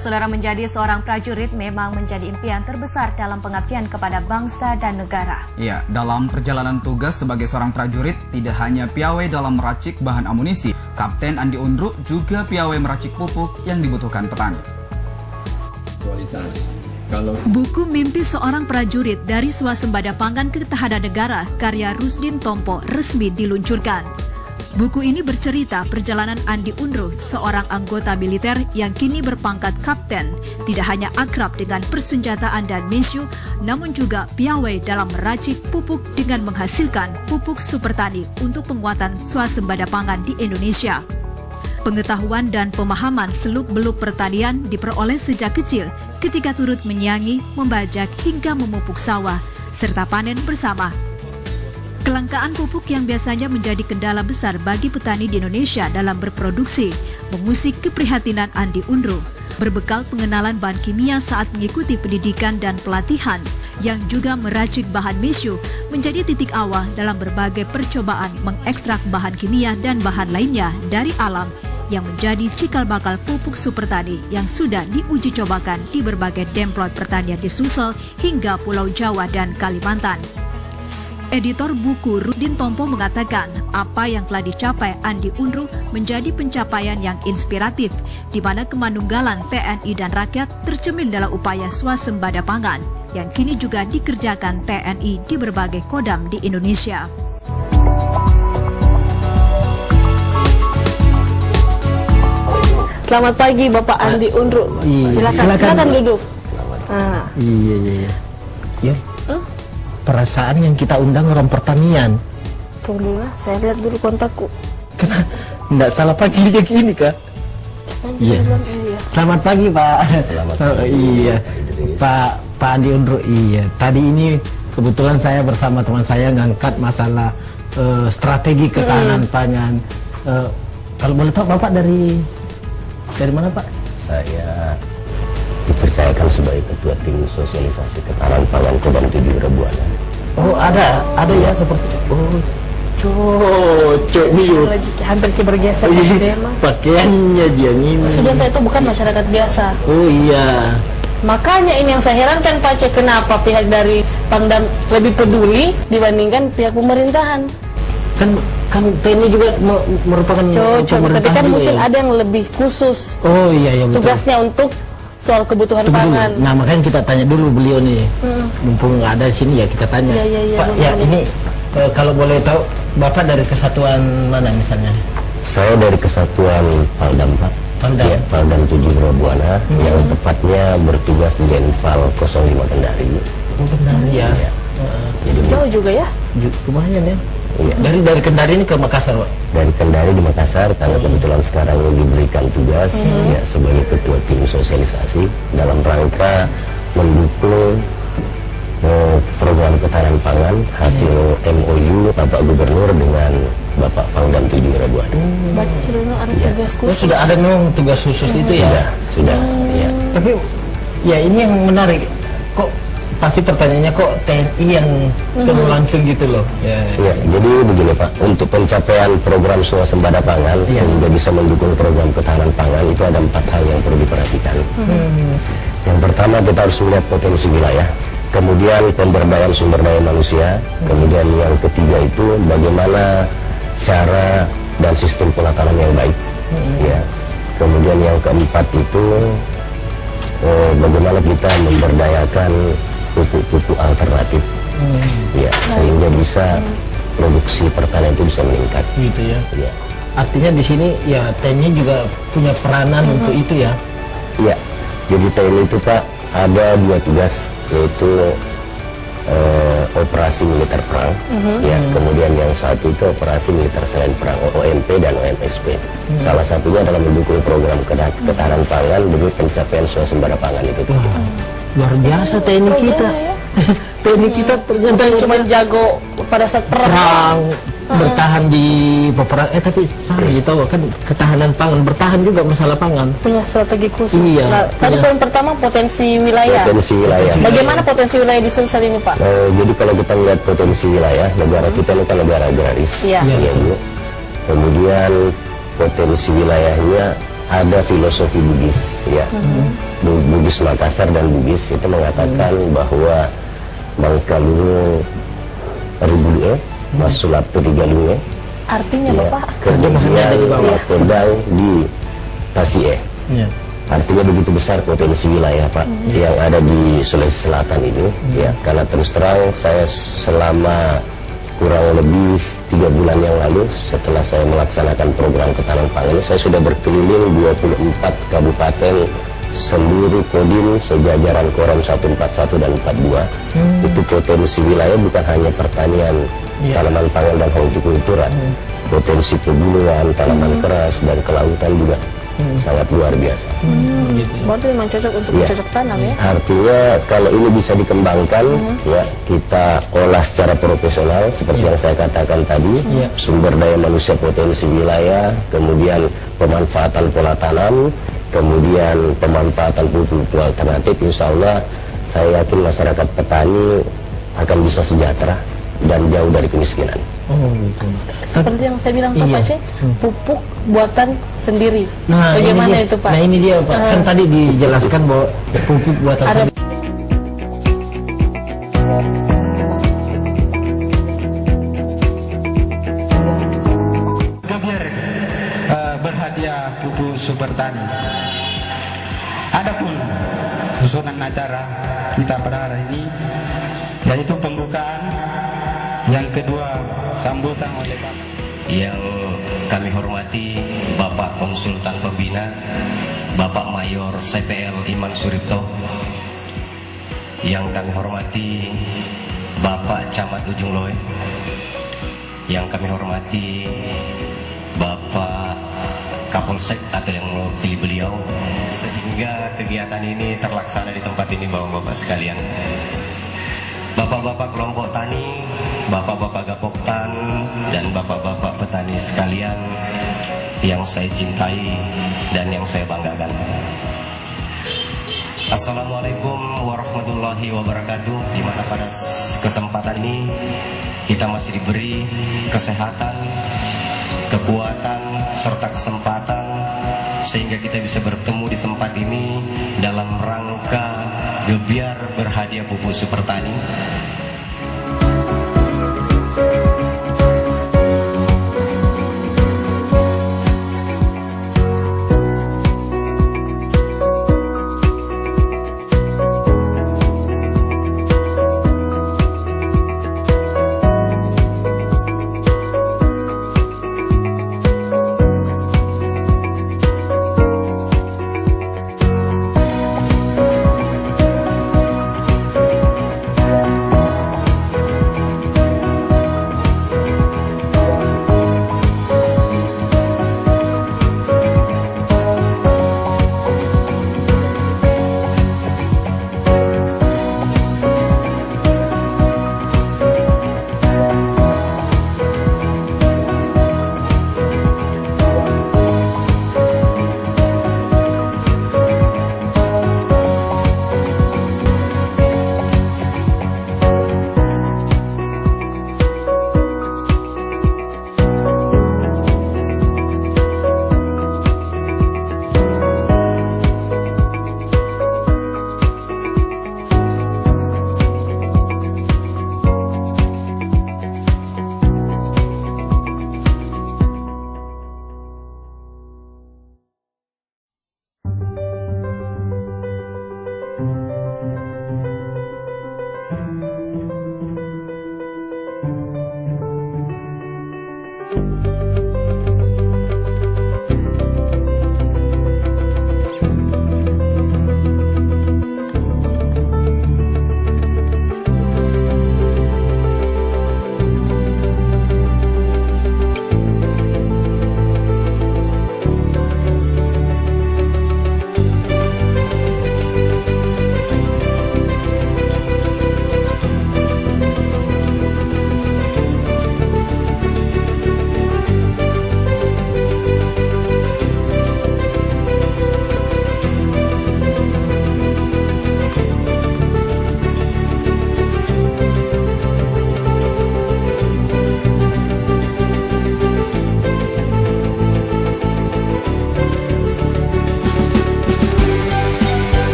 Saudara, menjadi seorang prajurit memang menjadi impian terbesar dalam pengabdian kepada bangsa dan negara. Ya, dalam perjalanan tugas sebagai seorang prajurit, tidak hanya piawai dalam meracik bahan amunisi, Kapten Andi Undruk juga piawai meracik pupuk yang dibutuhkan petani. Buku Mimpi Seorang Prajurit dari Swasembada Pangan Ketahanan Negara karya Rusdin Tompo resmi diluncurkan. Buku ini bercerita perjalanan Andi Undruk, seorang anggota militer yang kini berpangkat kapten, tidak hanya akrab dengan persenjataan dan misiu, namun juga piawai dalam meracik pupuk dengan menghasilkan pupuk super tani untuk penguatan swasembada pangan di Indonesia. Pengetahuan dan pemahaman seluk-beluk pertanian diperoleh sejak kecil ketika turut menyangi, membajak hingga memupuk sawah, serta panen bersama. Kelangkaan pupuk yang biasanya menjadi kendala besar bagi petani di Indonesia dalam berproduksi mengusik keprihatinan Andi Undruk. Berbekal pengenalan bahan kimia saat mengikuti pendidikan dan pelatihan yang juga meracik bahan misiu menjadi titik awal dalam berbagai percobaan mengekstrak bahan kimia dan bahan lainnya dari alam yang menjadi cikal bakal pupuk super tani yang sudah diuji cobakan di berbagai demplot pertanian di Sulsel hingga Pulau Jawa dan Kalimantan. Editor buku Rusdin Tompo mengatakan apa yang telah dicapai Andi Undruk menjadi pencapaian yang inspiratif, di mana kemanunggalan TNI dan rakyat tercermin dalam upaya swasembada pangan yang kini juga dikerjakan TNI di berbagai kodam di Indonesia. Selamat pagi Bapak Andi Undruk. Silakan duduk. Iya. Perasaan yang kita undang orang pertanian. Tunggu lah, saya lihat dulu kontakku. Kenapa? Nggak salah panggilnya gini, Kak? Iya. Selamat pagi, Pak. Selamat pagi. Iya. Pak Andi Undruk. Iya. Tadi ini kebetulan saya bersama teman saya ngangkat masalah strategi ketahanan pangan. Kalau boleh tahu Bapak dari mana, Pak? Saya dipercayakan sebagai ketua tim sosialisasi ketahanan pangan Kodam 7 Rebuana. Oh, ada ya seperti cocok nih. Hampir bergeser memang. Pakaiannya dia ini. Sudah itu bukan masyarakat biasa. Oh iya. Makanya ini yang saya herankan Pak Cek, kenapa pihak dari Pangdam lebih peduli dibandingkan pihak pemerintahan? Kan TNI juga merupakan pemerintahan, tapi kan mungkin ya? Ada yang lebih khusus. Oh iya betul. Tugasnya untuk soal kebutuhan pangan. Nah makanya kita tanya dulu beliau nih, mumpung ada di sini ya kita tanya. Pak, ya ini kalau boleh tahu Bapak dari kesatuan mana misalnya? Saya dari kesatuan Paldam, Pak. Paldam? Ya, Paldam 7 Rebuana, yang tepatnya bertugas di Denpal 05 Kendari. Oh Kendari ya. Jadi jauh juga ya? Lumayan ya. Iya. Dari Kendari ini ke Makassar, Pak? Dari Kendari di Makassar, karena kebetulan sekarang diberikan tugas ya sebagai ketua tim sosialisasi dalam rangka mendukung program ketahanan pangan hasil MOU Bapak Gubernur dengan Bapak Pangdam 7 Rebuana. Berarti sudah ada tugas khusus. Sudah ada memang tugas khusus itu ya? Sudah. Ya. Tapi ya ini yang menarik, kok pasti pertanyaannya kok TNI yang turun langsung gitu loh. Ya, jadi begini Pak, untuk pencapaian program swasembada pangan sehingga bisa mendukung program ketahanan pangan itu ada 4 hal yang perlu diperhatikan. Yang pertama kita harus melihat potensi wilayah, kemudian pemberdayaan sumber daya manusia, kemudian yang ketiga itu bagaimana cara dan sistem penatanan yang baik, ya. Kemudian yang keempat itu bagaimana kita memberdayakan pupuk-pupuk alternatif, ya, sehingga bisa produksi pertanian itu bisa meningkat. Gitu ya. Ya. Artinya di sini ya TNI juga punya peranan untuk itu ya. Iya. Jadi TNI itu Pak ada 2 tugas, yaitu operasi militer perang, ya. Kemudian yang satu itu operasi militer selain perang, OMP dan OMSP. Salah satunya adalah mendukung program ketahanan pangan demi pencapaian swasembada pangan itu. Luar biasa TNI kita. TNI kita ternyata cuma jago pada saat perang. Bertahan di peperangan. Tapi sama tahu kan ketahanan pangan, bertahan juga masalah pangan. Punya strategi khusus. Iya. Nah, tadi poin pertama potensi wilayah. Potensi wilayah. Bagaimana potensi wilayah di Sulsel ini Pak? Jadi kalau kita melihat potensi wilayah, negara kita ini kan negara agraris, Iya. Bu. Kemudian potensi wilayahnya ada filosofi Bugis ya. Bugis Makassar dan Bugis itu mengatakan bahwa Bangkaluru Ribulue Masulap Terigalunge Artinya ya, Bapak? kemudian Pedang di Tasie. Artinya begitu besar potensi wilayah Pak yang ada di Sulawesi Selatan ini ya, karena terus terang saya selama kurang lebih 3 bulan yang lalu setelah saya melaksanakan program ketahanan pangan ini, saya sudah berkeliling 24 kabupaten seluruh Kodim sejajaran Koram 141 dan 42. Itu potensi wilayah bukan hanya pertanian, tanaman pangan dan hortikultura, potensi pegunungan, tanaman keras dan kelautan juga sangat luar biasa. Berarti memang cocok untuk bercocok tanam ya? Artinya kalau ini bisa dikembangkan, ya kita olah secara profesional seperti yang saya katakan tadi, sumber daya manusia, potensi wilayah, kemudian pemanfaatan pola tanam, kemudian pemanfaatan pupuk alternatif, insya Allah saya yakin masyarakat petani akan bisa sejahtera dan jauh dari kemiskinan. Seperti yang saya bilang Pak Pace, pupuk buatan sendiri. Nah, bagaimana itu Pak? Nah ini dia Pak, kan tadi dijelaskan bahwa pupuk buatan sendiri. Gebiar berhadiah pupuk super tani. Adapun susunan acara kita pada hari ini yaitu pembukaan, yang kedua sambutan oleh Bapak yang kami hormati Bapak Konsultan Pembina Bapak Mayor CPL Iman Suripto, yang kami hormati Bapak Camat Ujung Loe, yang kami hormati Bapak Kapolsek atau yang mewakili beliau, sehingga kegiatan ini terlaksana di tempat ini Bapak-Bapak sekalian. Bapak-bapak kelompok tani, bapak-bapak gapoktan, dan bapak-bapak petani sekalian yang saya cintai dan yang saya banggakan. Assalamualaikum warahmatullahi wabarakatuh. Di mana pada kesempatan ini kita masih diberi kesehatan, kekuatan, serta kesempatan sehingga kita bisa bertemu di tempat ini dalam rangka gebiar berhadiah pupuk super tani.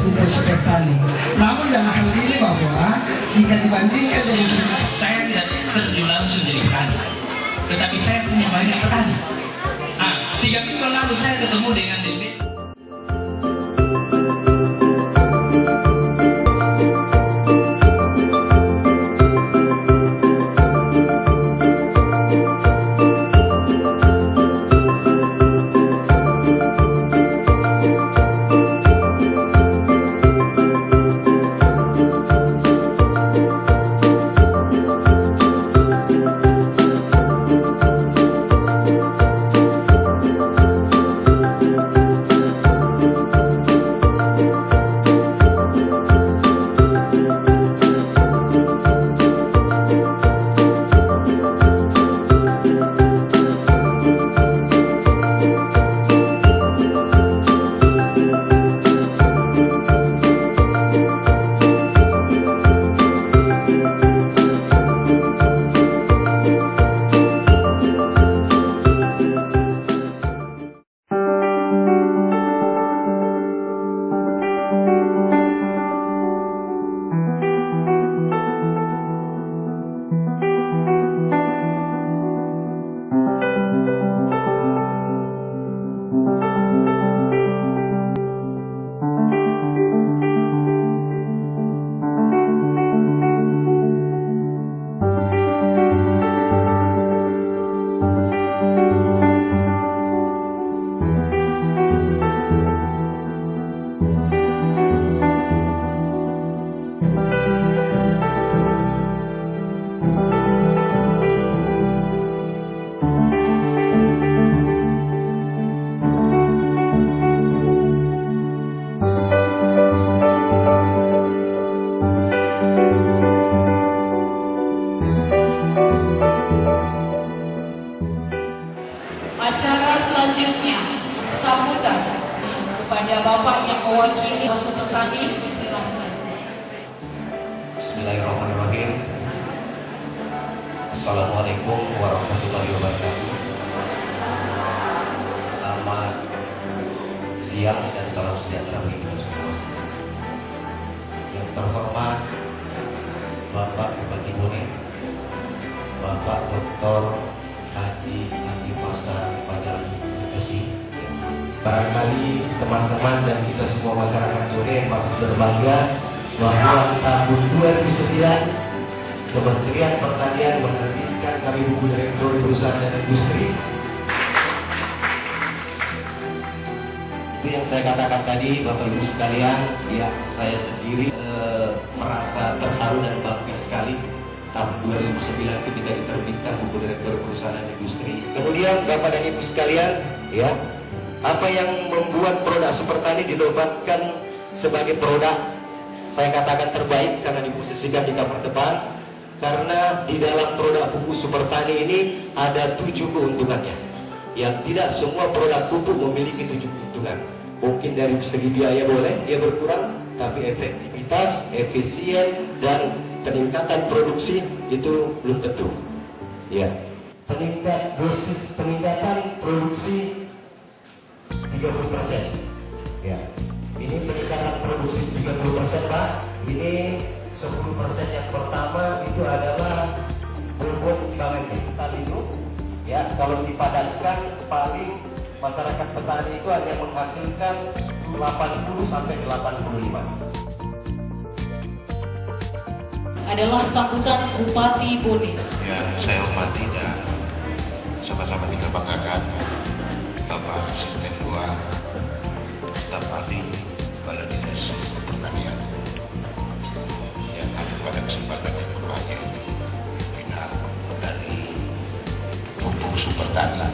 pupuk petani. Namun dalam hal ini bahwa jika dibandingkan dengan saya tidak terjun langsung jadi petani, tetapi saya punya banyak petani. 3 minggu lalu saya ketemu dengan DP. Acara selanjutnya, sambutan kepada Bapak yang mewakili peserta tadi, silakan. Bismillahirrahmanirrahim. Assalamualaikum warahmatullahi wabarakatuh. Selamat siang dan salam sejahtera bagi kita semua. Yang terhormat Bapak Bupati Bone, Bapak Dr. Haji Andi Pasar Pajali Bekasi. Barangkali teman-teman dan kita semua masyarakat Bone patut berbangga bahwa tahun 2009 Kementerian Pertanian menerbitkan kami buku Direktur Perusahaan dan Industri. Itu yang saya katakan tadi, Bapak Ibu sekalian, ya saya sendiri merasa terharu dan bangga sekali tahun 2009 ketika diterbitkan buku Direktur Perusahaan dan Industri. Kemudian Bapak dan Ibu sekalian, ya, apa yang membuat produk Supertani dinobatkan sebagai produk saya katakan terbaik karena diposisikan di kamar depan, karena di dalam produk pupuk Supertani ini ada 7 keuntungannya. Yang tidak semua produk pupuk memiliki 7 keuntungan. Mungkin dari segi biaya boleh dia berkurang, tapi efektivitas, efisien, dan peningkatan produksi itu belum tentu. Ya, peningkatan produksi 30%. Ya, ini peningkatan produksi 30%, Pak. Ini 10% yang pertama itu adalah pupuk timbangan tadi itu. Ya, kalau dipadatkan paling masyarakat petani itu hanya menghasilkan 80 sampai 85. Adalah sambutan Bupati Bone. Ya, saya hormati dan sama-sama kita banggakan Bapak Asisten 2, Staf Ahli Balai Dinas Pertanian yang ada pada kesempatan yang berbahagia ini, pimpinan dari pupuk Supertani,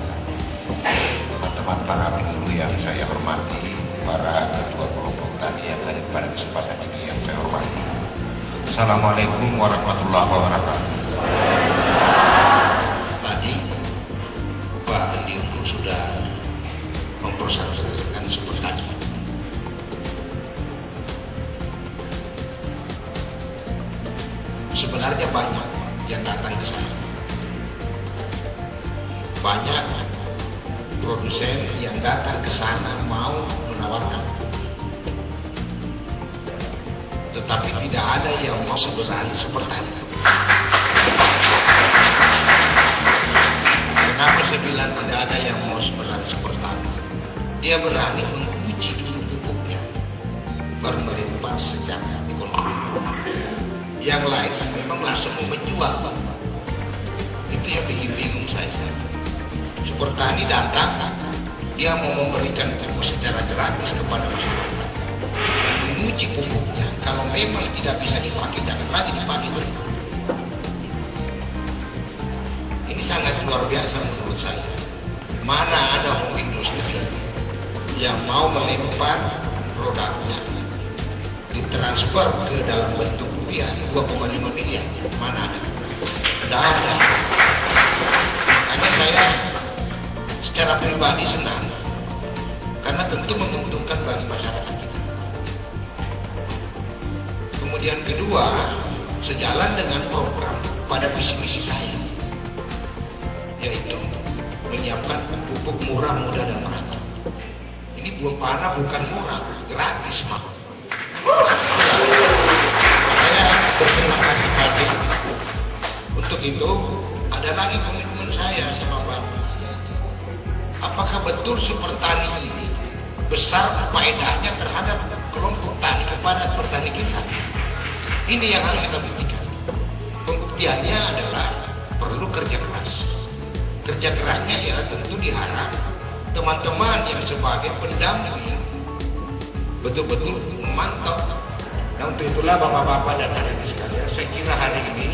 teman-teman para penyuluh yang saya hormati, para ketua kelompok tani yang ada pada kesempatan ini yang saya hormati. Assalamualaikum warahmatullahi wabarakatuh. Tadi Pak Andi sudah mempersatukan Supertani. Sebenarnya banyak yang datang ke sana. Banyak produsen yang datang ke sana mau menawarkan. tetapi tidak ada yang mau seberani seperti itu. Kenapa saya bilang tidak ada yang mau seberani seperti itu? Dia berani menguji dulu pupuknya, baru melempar secara ekonomi. Yang lain memang langsung mau menjual, Pak. Itu yang bikin bingung saya. Super Tani datang, dia mau memberikan pupuk secara gratis kepada masyarakat. Dan menguji pupuknya, kalau memang tidak bisa dipakai, jangan lagi dipakai. Ini sangat luar biasa menurut saya. Mana ada home industry yang mau melempar produknya, ditransfer ke dalam bentuk rupiah 2,5 miliar. Mana ada? Tidak ada. Makanya saya secara pribadi senang, karena tentu menguntungkan bagi masyarakat kita. Kemudian kedua, sejalan dengan program pada visi misi saya, yaitu menyiapkan pupuk murah, mudah, dan merata. Ini buah bukan murah, gratis, Pak. Saya berterima kasih sekali. Untuk itu, ada lagi komitmen saya sama Bapak. Apakah betul Super Tani ini besar faedahnya terhadap kelompok tani kepada petani kita? Ini yang harus kita buktikan. Pembuktiannya adalah perlu kerja keras. Kerja kerasnya ya tentu diharap teman-teman yang sebagai pendamping betul-betul memantau. Dan untuk itulah Bapak-Bapak dan adik-adik sekalian, saya kira hari ini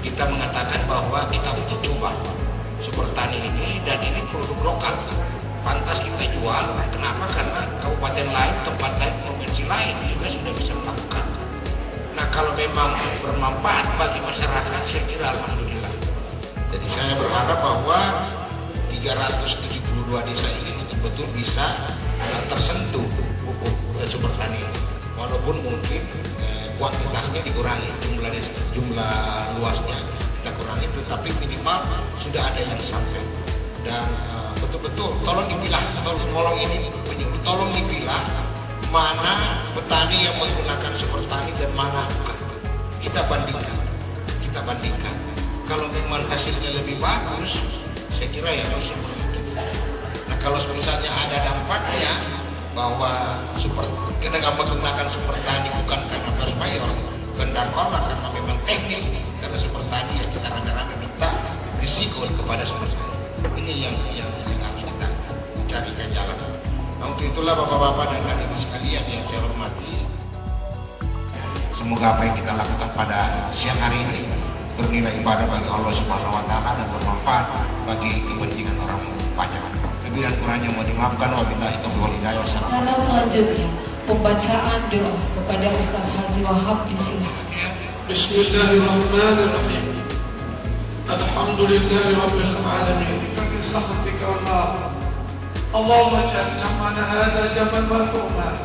kita mengatakan bahwa kita untuk coba Super Tani ini, dan ini produk lokal. Pantas kita jual. Kenapa? Karena kabupaten lain, tempat lain, provinsi lain juga sudah bisa melakukan. Nah, kalau memang bermanfaat bagi masyarakat, saya kira alhamdulillah. Jadi saya berharap bahwa 372 desa ini betul-betul bisa tersentuh pupuk Super Tani. Walaupun mungkin kuantitasnya dikurangi, jumlah luasnya kita kurangi, tetapi minimal sudah ada yang sampai. Dan betul-betul tolong dipilah, tolong ini penyuluh, tolong dipilah mana petani yang menggunakan Super Tani dan mana bukan. Kita bandingkan. Kalau memang hasilnya lebih bagus, saya kira ya harus seperti itu. Nah, kalau misalnya ada dampaknya bahwa kita menggunakan Super Tani bukan karena harus bayar, bukan karena memang teknis, karena Super Tani ya kita rame-rame minta risiko kepada Super Tani. Ini yang harus kita carikan jalan. Nah, untuk itulah Bapak-Bapak dan adik-adik sekalian yang saya hormati, semoga apa yang kita lakukan pada siang hari ini bernilai ibadah bagi Allah Subhanahu wa Ta'ala dan bermanfaat bagi kepentingan orang banyak. Lebih dan kurangnya mohon dimaafkan. Wabillahi taufiq wal hidayah. Cara selanjutnya pembacaan doa kepada Ustaz Haji Wahab disilakan. Bismillahirrahmanirrahim. Alhamdulillahi rabbil alamin. Bi sahatika Allah. Allahumma ja'al jam'ana hadha jam'an marhuman.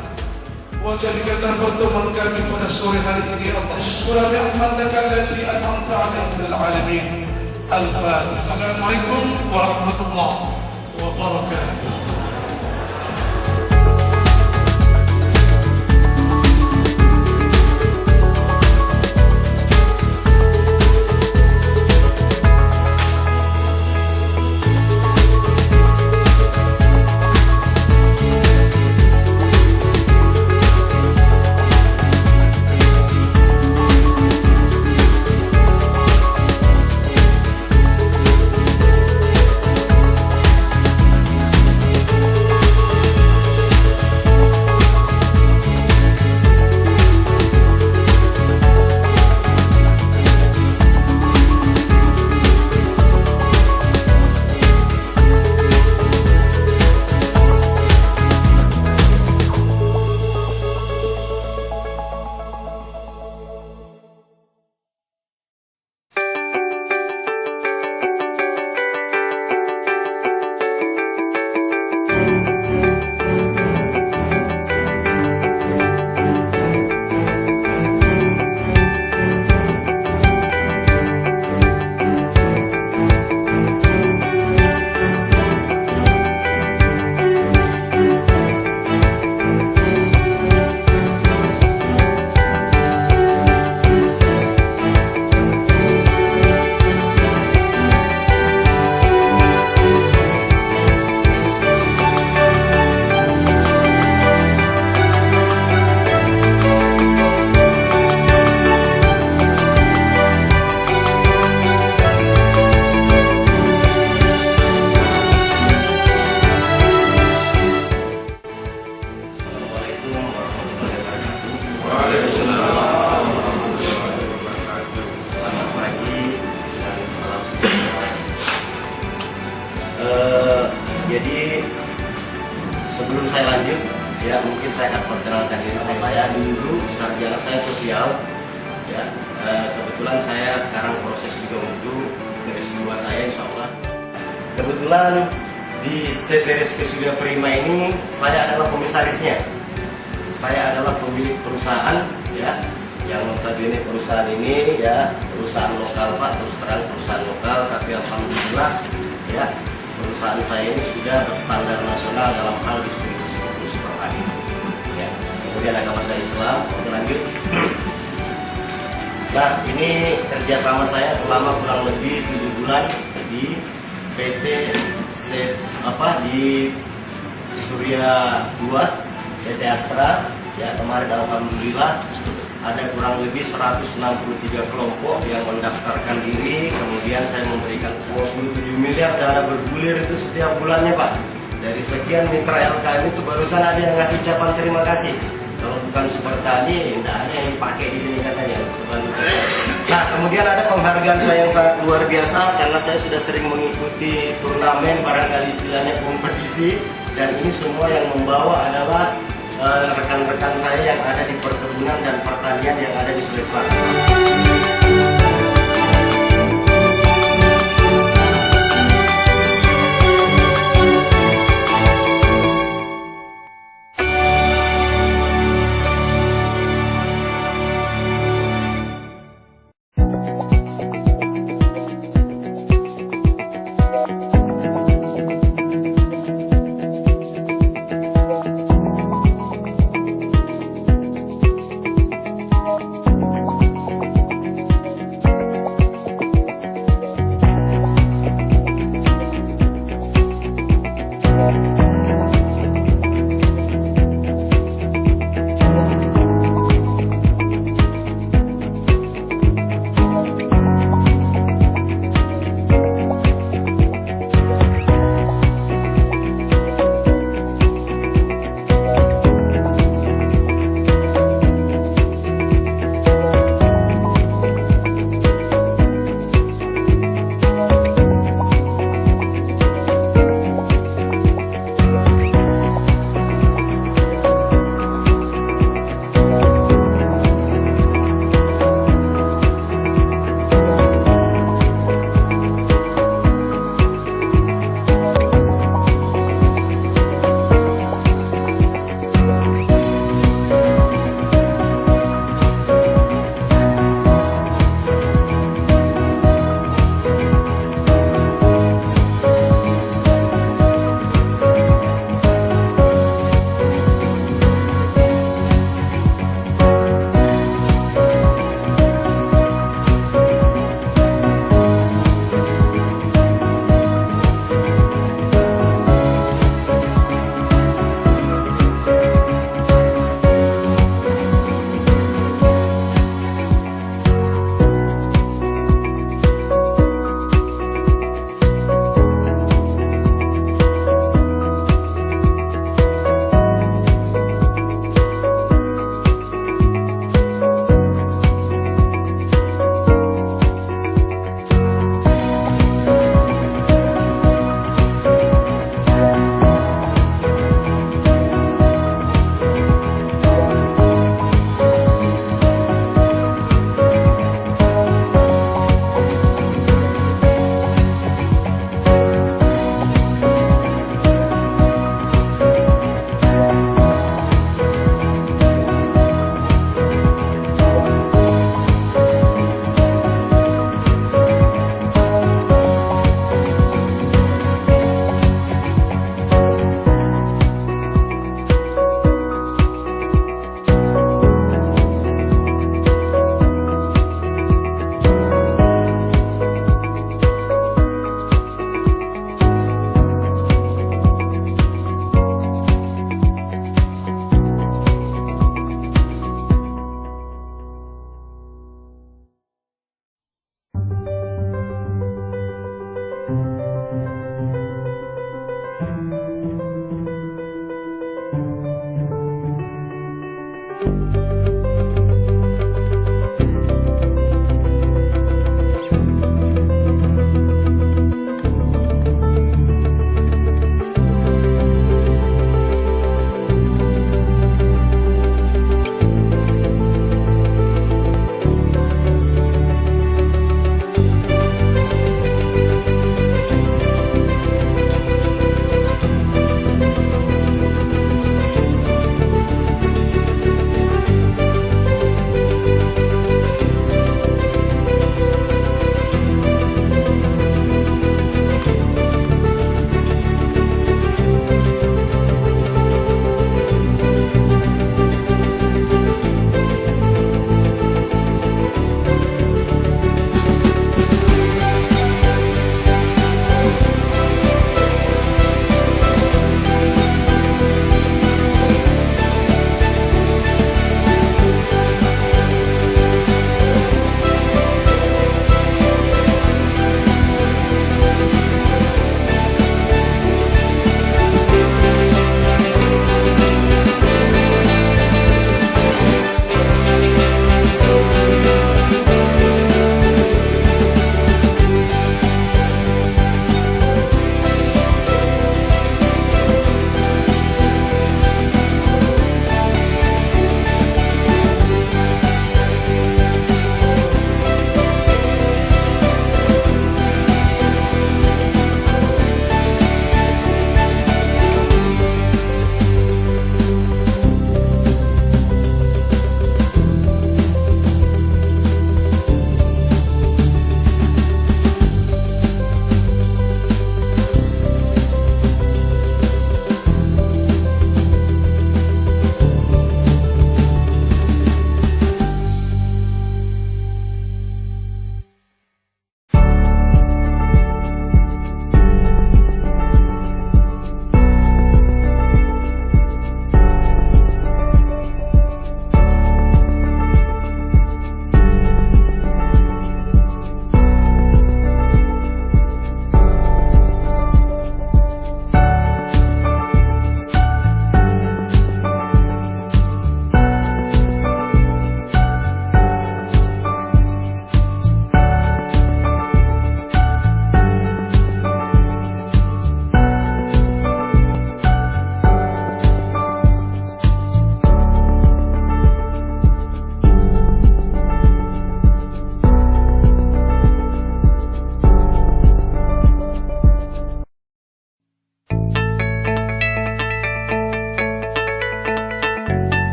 Wajadikan pertemuan kami pada sore hari ini Allah. Syukur ni'mataka allati an'amta 'alaina bil 'alamin. Al-Fatihah. Assalamualaikum warahmatullahi wabarakatuh. Ya, mungkin saya akan perkenalkan diri saya dulu, sarjana saya sosial. Ya, kebetulan saya sekarang proses juga untuk S2 saya, insya Allah. Kebetulan di CTRS Kesuda Prima ini saya adalah komisarisnya. Saya adalah pemilik perusahaan, ya, yang notabene perusahaan ini ya perusahaan lokal Pak, terus terang perusahaan lokal, tapi alhamdulillah ya perusahaan saya ini sudah berstandar nasional dalam hal distribusi produksi pertanian. Ya, kemudian agama saya Islam. Oke, lanjut. Nah, ini kerjasama saya selama kurang lebih 7 bulan di PT di Surya 2, PT Astra. Ya, kemarin alhamdulillah ada kurang lebih 163 kelompok yang mendaftarkan diri. Kemudian saya memberikan 27 miliar dana bergulir itu setiap bulannya Pak. Dari sekian mitra LKM itu barusan ada yang ngasih ucapan terima kasih. Kalau bukan super tadi, tidak ada yang dipakai di sini katanya. Nah, kemudian ada penghargaan saya yang sangat luar biasa karena saya sudah sering mengikuti turnamen, barangkali istilahnya kompetisi, dan ini semua yang membawa adalah rekan-rekan saya yang ada di perkebunan dan pertanian yang ada di Sulawesi Selatan.